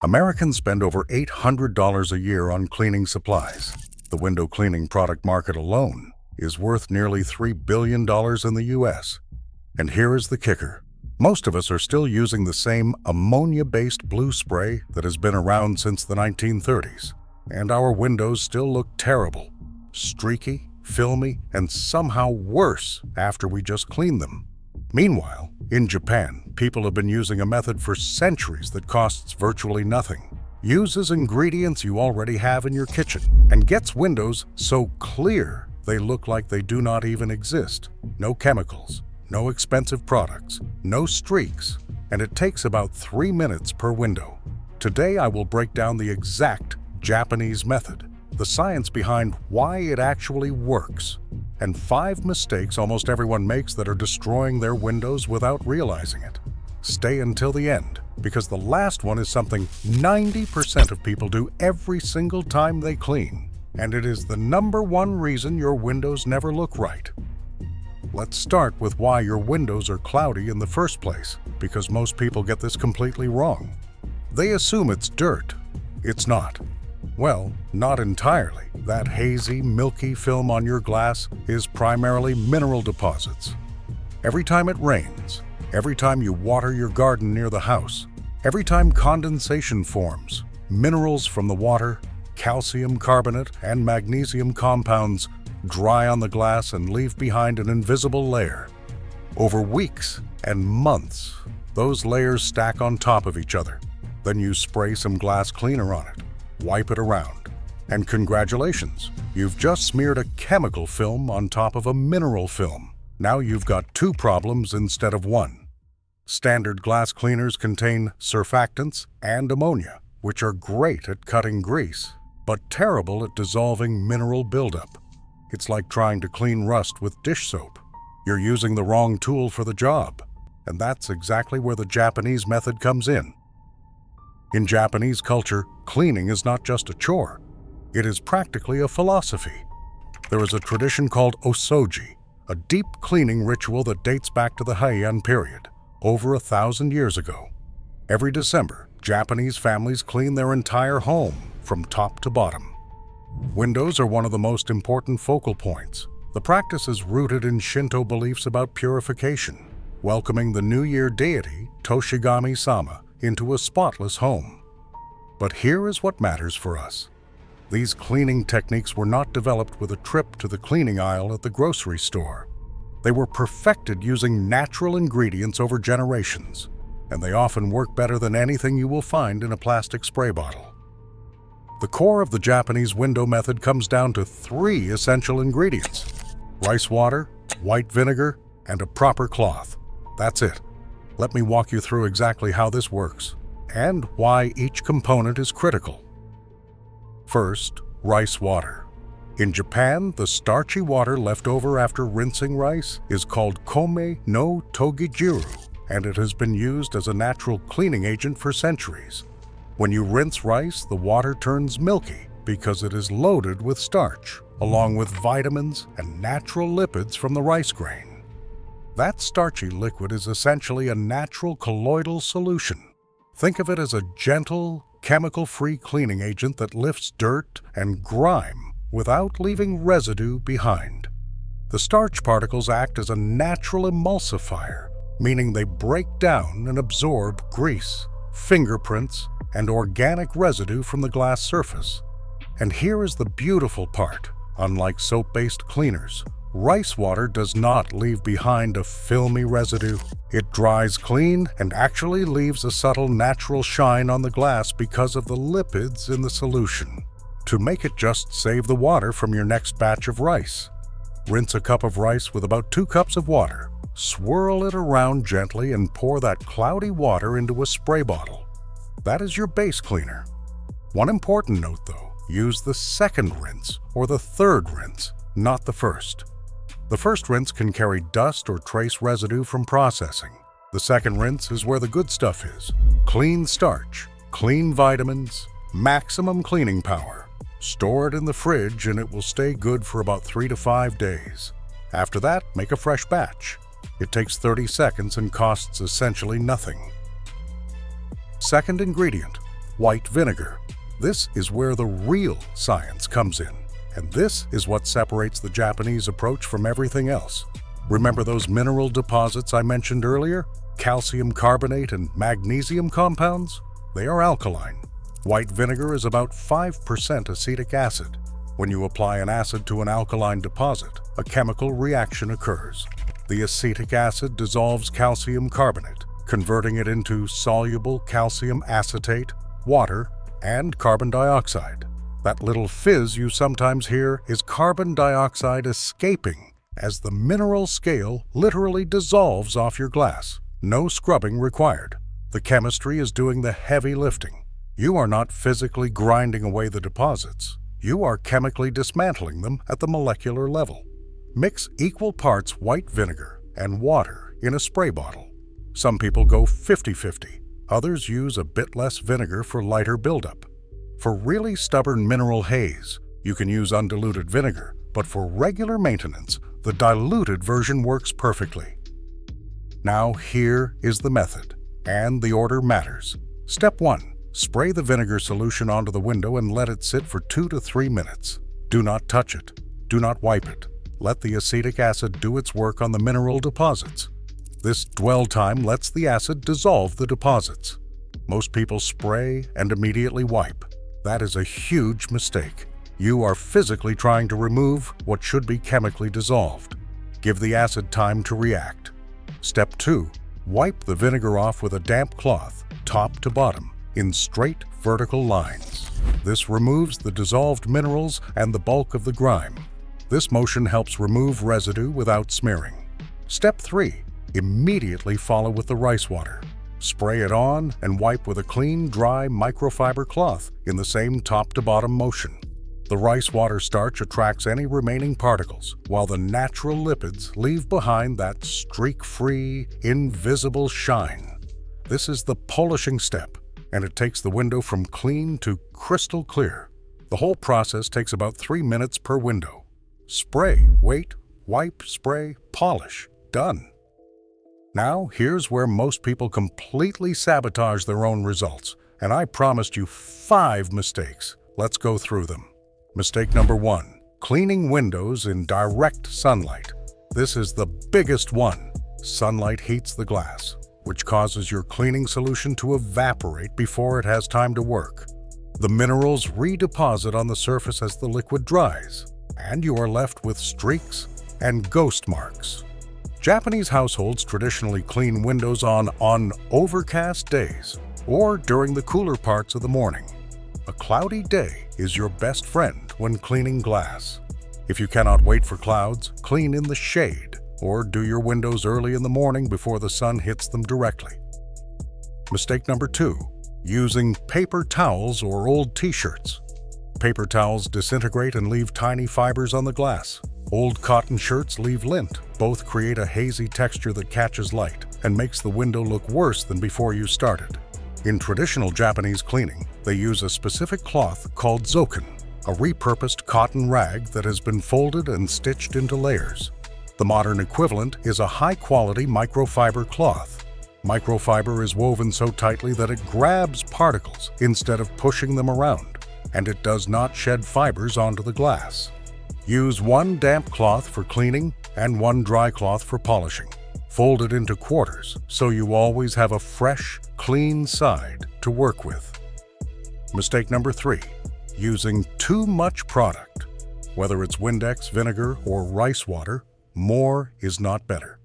Americans spend over $800 a year on cleaning supplies. The window cleaning product market alone is worth nearly $3 billion in the US. And here is the kicker. Most of us are still using the same ammonia-based blue spray that has been around since the 1930s. And our windows still look terrible, streaky, filmy, and somehow worse after we just clean them. Meanwhile, in Japan, people have been using a method for centuries that costs virtually nothing, uses ingredients you already have in your kitchen, and gets windows so clear they look like they do not even exist. No chemicals, no expensive products, no streaks, and it takes about 3 minutes per window. Today I will break down the exact Japanese method, the science behind why it actually works, and 5 mistakes almost everyone makes that are destroying their windows without realizing it. Stay until the end, because the last one is something 90% of people do every single time they clean, and it is the #1 reason your windows never look right. Let's start with why your windows are cloudy in the first place, because most people get this completely wrong. They assume it's dirt. It's not. Well, not entirely. That hazy, milky film on your glass is primarily mineral deposits. Every time it rains, every time you water your garden near the house, every time condensation forms, minerals from the water, calcium carbonate, and magnesium compounds dry on the glass and leave behind an invisible layer. Over weeks and months, those layers stack on top of each other. Then you spray some glass cleaner on it, wipe it around, and congratulations, you've just smeared a chemical film on top of a mineral film. Now you've got 2 problems instead of 1. Standard glass cleaners contain surfactants and ammonia, which are great at cutting grease, but terrible at dissolving mineral buildup. It's like trying to clean rust with dish soap. You're using the wrong tool for the job, and that's exactly where the Japanese method comes in. In Japanese culture, cleaning is not just a chore. It is practically a philosophy. There is a tradition called osoji, a deep cleaning ritual that dates back to the Heian period, over 1,000 years ago. Every December, Japanese families clean their entire home from top to bottom. Windows are one of the most important focal points. The practice is rooted in Shinto beliefs about purification, welcoming the New Year deity, Toshigami-sama, into a spotless home. But here is what matters for us. These cleaning techniques were not developed with a trip to the cleaning aisle at the grocery store. They were perfected using natural ingredients over generations, and they often work better than anything you will find in a plastic spray bottle. The core of the Japanese window method comes down to 3 essential ingredients: rice water, white vinegar, and a proper cloth. That's it. Let me walk you through exactly how this works and why each component is critical. First, rice water. In Japan, the starchy water left over after rinsing rice is called kome no togijiru, and it has been used as a natural cleaning agent for centuries. When you rinse rice, the water turns milky because it is loaded with starch, along with vitamins and natural lipids from the rice grain. That starchy liquid is essentially a natural colloidal solution. Think of it as a gentle, chemical-free cleaning agent that lifts dirt and grime without leaving residue behind. The starch particles act as a natural emulsifier, meaning they break down and absorb grease, fingerprints, and organic residue from the glass surface. And here is the beautiful part. Unlike soap-based cleaners, rice water does not leave behind a filmy residue. It dries clean and actually leaves a subtle natural shine on the glass because of the lipids in the solution. To make it, just save the water from your next batch of rice. Rinse a cup of rice with about 2 cups of water. Swirl it around gently and pour that cloudy water into a spray bottle. That is your base cleaner. One important note though, use the second rinse or the third rinse, not the first. The first rinse can carry dust or trace residue from processing. The second rinse is where the good stuff is. Clean starch, clean vitamins, maximum cleaning power. Store it in the fridge and it will stay good for about 3 to 5 days. After that, make a fresh batch. It takes 30 seconds and costs essentially nothing. Second ingredient, white vinegar. This is where the real science comes in. And this is what separates the Japanese approach from everything else. Remember those mineral deposits I mentioned earlier? Calcium carbonate and magnesium compounds? They are alkaline. White vinegar is about 5% acetic acid. When you apply an acid to an alkaline deposit, a chemical reaction occurs. The acetic acid dissolves calcium carbonate, converting it into soluble calcium acetate, water, and carbon dioxide. That little fizz you sometimes hear is carbon dioxide escaping as the mineral scale literally dissolves off your glass. No scrubbing required. The chemistry is doing the heavy lifting. You are not physically grinding away the deposits. You are chemically dismantling them at the molecular level. Mix equal parts white vinegar and water in a spray bottle. Some people go 50-50. Others use a bit less vinegar for lighter buildup. For really stubborn mineral haze, you can use undiluted vinegar, but for regular maintenance, the diluted version works perfectly. Now here is the method, and the order matters. Step 1. Spray the vinegar solution onto the window and let it sit for 2 to 3 minutes. Do not touch it. Do not wipe it. Let the acetic acid do its work on the mineral deposits. This dwell time lets the acid dissolve the deposits. Most people spray and immediately wipe. That is a huge mistake. You are physically trying to remove what should be chemically dissolved. Give the acid time to react. Step 2. Wipe the vinegar off with a damp cloth, top to bottom, in straight vertical lines. This removes the dissolved minerals and the bulk of the grime. This motion helps remove residue without smearing. Step 3. Immediately follow with the rice water. Spray it on and wipe with a clean, dry microfiber cloth in the same top-to-bottom motion. The rice water starch attracts any remaining particles, while the natural lipids leave behind that streak-free, invisible shine. This is the polishing step, and it takes the window from clean to crystal clear. The whole process takes about 3 minutes per window. Spray, wait, wipe, spray, polish. Done. Now, here's where most people completely sabotage their own results, and I promised you 5 mistakes. Let's go through them. Mistake number 1, cleaning windows in direct sunlight. This is the biggest one. Sunlight heats the glass, which causes your cleaning solution to evaporate before it has time to work. The minerals redeposit on the surface as the liquid dries, and you are left with streaks and ghost marks. Japanese households traditionally clean windows on overcast days or during the cooler parts of the morning. A cloudy day is your best friend when cleaning glass. If you cannot wait for clouds, clean in the shade or do your windows early in the morning before the sun hits them directly. Mistake number 2, using paper towels or old t-shirts. Paper towels disintegrate and leave tiny fibers on the glass. Old cotton shirts leave lint. Both create a hazy texture that catches light and makes the window look worse than before you started. In traditional Japanese cleaning, they use a specific cloth called zoken, a repurposed cotton rag that has been folded and stitched into layers. The modern equivalent is a high-quality microfiber cloth. Microfiber is woven so tightly that it grabs particles instead of pushing them around, and it does not shed fibers onto the glass. Use 1 damp cloth for cleaning and 1 dry cloth for polishing. Fold it into quarters so you always have a fresh, clean side to work with. Mistake number 3, using too much product. Whether it's Windex, vinegar, or rice water, more is not better.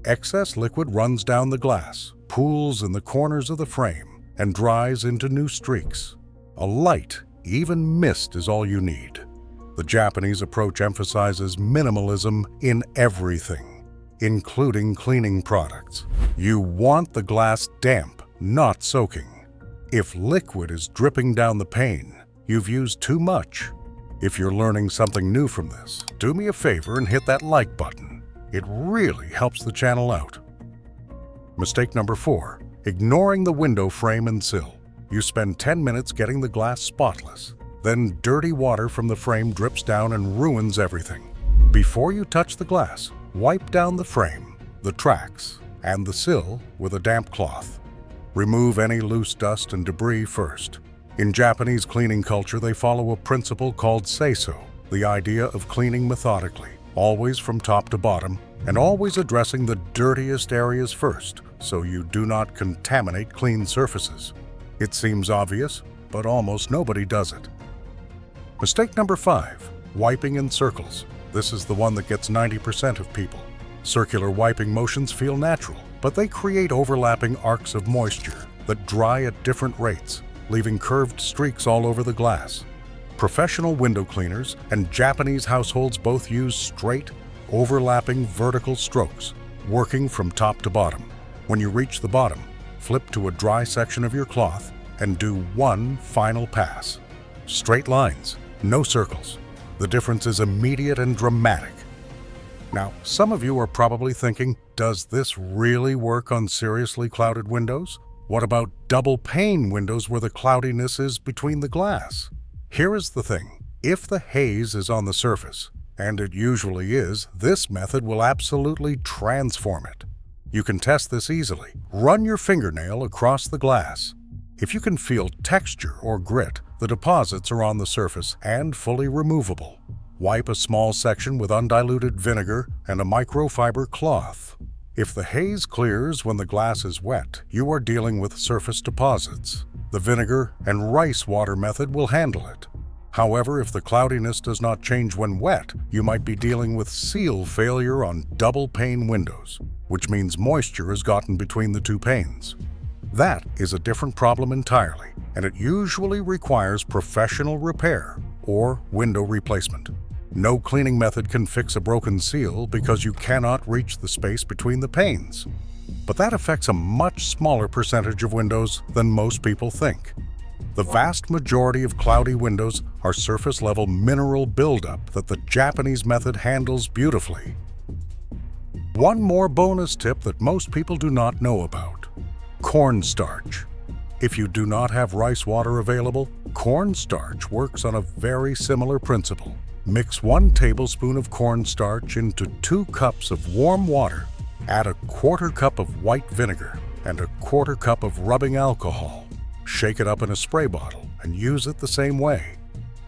Excess liquid runs down the glass, pools in the corners of the frame, and dries into new streaks. A light, even mist is all you need. The Japanese approach emphasizes minimalism in everything, including cleaning products. You want the glass damp, not soaking. If liquid is dripping down the pane, you've used too much. If you're learning something new from this, do me a favor and hit that like button. It really helps the channel out. Mistake number 4, ignoring the window frame and sill. You spend 10 minutes getting the glass spotless. Then dirty water from the frame drips down and ruins everything. Before you touch the glass, wipe down the frame, the tracks, and the sill with a damp cloth. Remove any loose dust and debris first. In Japanese cleaning culture, they follow a principle called seiso, the idea of cleaning methodically, always from top to bottom, and always addressing the dirtiest areas first, so you do not contaminate clean surfaces. It seems obvious, but almost nobody does it. Mistake number 5, wiping in circles. This is the one that gets 90% of people. Circular wiping motions feel natural, but they create overlapping arcs of moisture that dry at different rates, leaving curved streaks all over the glass. Professional window cleaners and Japanese households both use straight, overlapping vertical strokes, working from top to bottom. When you reach the bottom, flip to a dry section of your cloth and do one final pass. Straight lines, no circles. The difference is immediate and dramatic. Now, some of you are probably thinking, does this really work on seriously clouded windows? What about double pane windows where the cloudiness is between the glass? Here is the thing. If the haze is on the surface, and it usually is, this method will absolutely transform it. You can test this easily. Run your fingernail across the glass. If you can feel texture or grit, the deposits are on the surface and fully removable. Wipe a small section with undiluted vinegar and a microfiber cloth. If the haze clears when the glass is wet, you are dealing with surface deposits. The vinegar and rice water method will handle it. However, if the cloudiness does not change when wet, you might be dealing with seal failure on double pane windows, which means moisture has gotten between the two panes. That is a different problem entirely, and it usually requires professional repair or window replacement. No cleaning method can fix a broken seal because you cannot reach the space between the panes. But that affects a much smaller percentage of windows than most people think. The vast majority of cloudy windows are surface-level mineral buildup that the Japanese method handles beautifully. One more bonus tip that most people do not know about: cornstarch. If you do not have rice water available, cornstarch works on a very similar principle. Mix 1 tablespoon of cornstarch into 2 cups of warm water. Add a 1/4 cup of white vinegar and a 1/4 cup of rubbing alcohol. Shake it up in a spray bottle and use it the same way.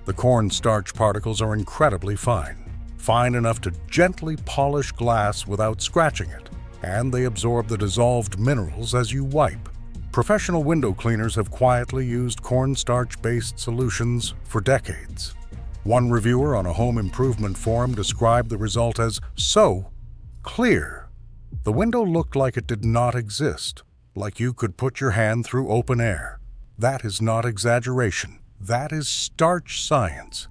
The cornstarch particles are incredibly fine enough to gently polish glass without scratching it, and they absorb the dissolved minerals as you wipe. Professional window cleaners have quietly used cornstarch-based solutions for decades. One reviewer on a home improvement forum described the result as so clear. The window looked like it did not exist, like you could put your hand through open air. That is not exaggeration. That is starch science.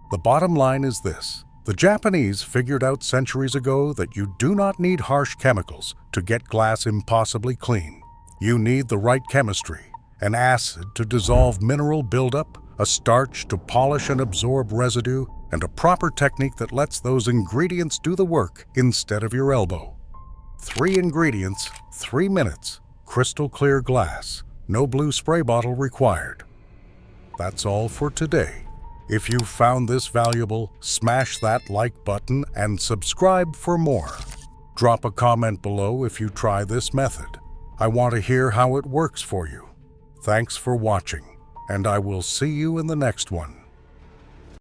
The bottom line is this: the Japanese figured out centuries ago that you do not need harsh chemicals to get glass impossibly clean. You need the right chemistry, an acid to dissolve mineral buildup, a starch to polish and absorb residue, and a proper technique that lets those ingredients do the work instead of your elbow. 3 ingredients, 3 minutes, crystal clear glass, no blue spray bottle required. That's all for today. If you found this valuable, smash that like button and subscribe for more. Drop a comment below if you try this method. I want to hear how it works for you. Thanks for watching, and I will see you in the next one.